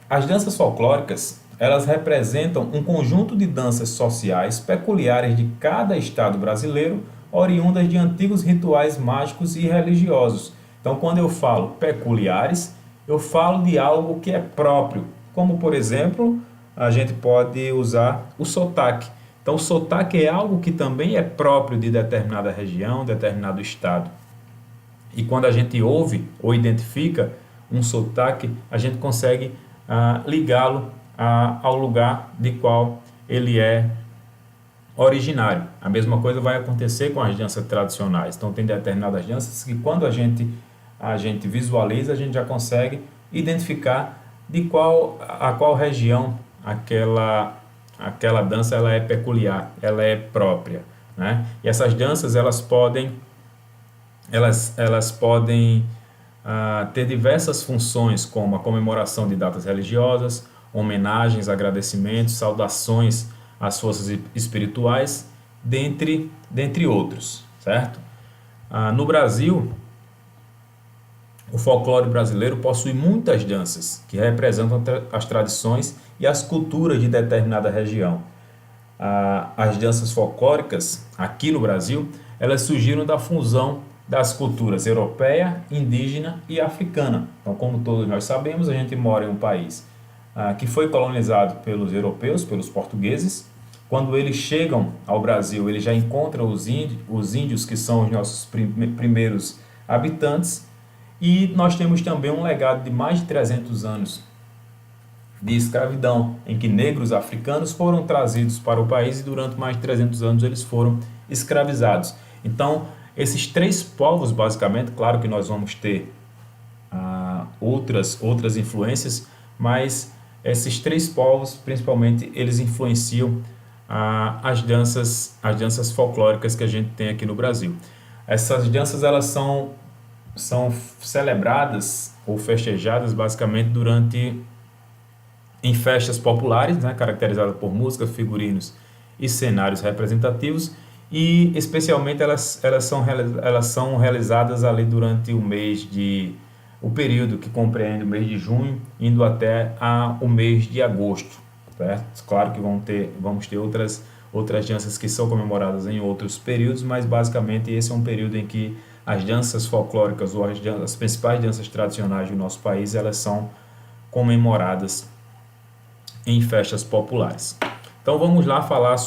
As danças folclóricas, elas representam um conjunto de danças sociais peculiares de cada estado brasileiro, oriundas de antigos rituais mágicos e religiosos. Então, quando eu falo peculiares, eu falo de algo que é próprio, como por exemplo, a gente pode usar o sotaque. Então, o sotaque é algo que também é próprio de determinada região, determinado estado. E quando a gente ouve ou identifica um sotaque, a gente consegue ligá-lo ao lugar de qual ele é originário. A mesma coisa vai acontecer com as danças tradicionais. Então, tem determinadas danças que quando a gente visualiza, a gente já consegue identificar a qual região aquela dança ela é peculiar, ela é própria, né? E essas danças elas podem ter diversas funções, como a comemoração de datas religiosas, homenagens, agradecimentos, saudações às forças espirituais, dentre outros, certo? No Brasil, o folclore brasileiro possui muitas danças que representam as tradições e as culturas de determinada região. As danças folclóricas aqui no Brasil, elas surgiram da fusão das culturas europeia, indígena e africana. Então, como todos nós sabemos, a gente mora em um país que foi colonizado pelos europeus, pelos portugueses. Quando eles chegam ao Brasil, eles já encontram os índios que são os nossos primeiros habitantes. E nós temos também um legado de mais de 300 anos de escravidão, em que negros africanos foram trazidos para o país e durante mais de 300 anos eles foram escravizados. Então, esses três povos, basicamente, claro que nós vamos ter outras influências, mas esses três povos, principalmente, eles influenciam as danças folclóricas que a gente tem aqui no Brasil. Essas danças, elas são celebradas ou festejadas, basicamente, em festas populares, né, caracterizadas por música, figurinos e cenários representativos, e especialmente elas são realizadas ali durante o período que compreende o mês de junho, indo até o mês de agosto, certo? Claro que vamos ter outras danças que são comemoradas em outros períodos, mas basicamente esse é um período em que as danças folclóricas ou as principais danças tradicionais do nosso país, elas são comemoradas em festas populares. Então vamos lá falar